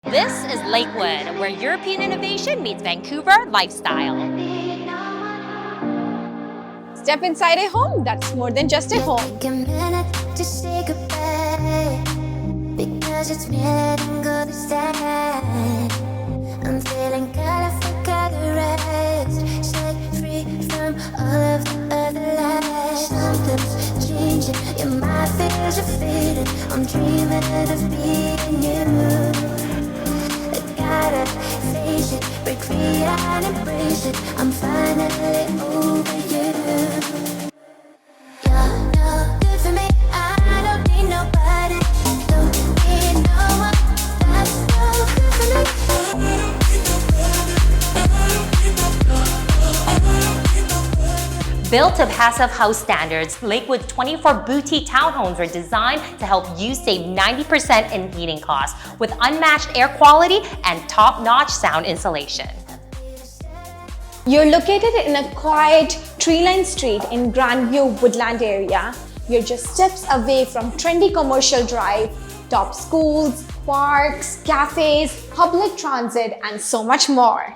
This is Lakewood, where European innovation meets Vancouver lifestyle. Step inside a home that's more than just a home. Take a minute to say goodbye, because it's me letting go this time. I'm feeling colorful, colorized, set free from all of the other lies. Something's changing, yeah, my fears are fading. I'm dreaming of being you. I gotta face it, break free and embrace it. I'm finally over you. You're no good for me, I don't need nobody. Don't need no one, that's no good for me. Built to passive house standards, Lakewood's 24 boutique townhomes were designed to help you save 90% in heating costs with unmatched air quality and top-notch sound insulation. You're located in a quiet, tree-lined street in Grandview Woodland area. You're just steps away from trendy commercial drive, top schools, parks, cafes, public transit, and so much more.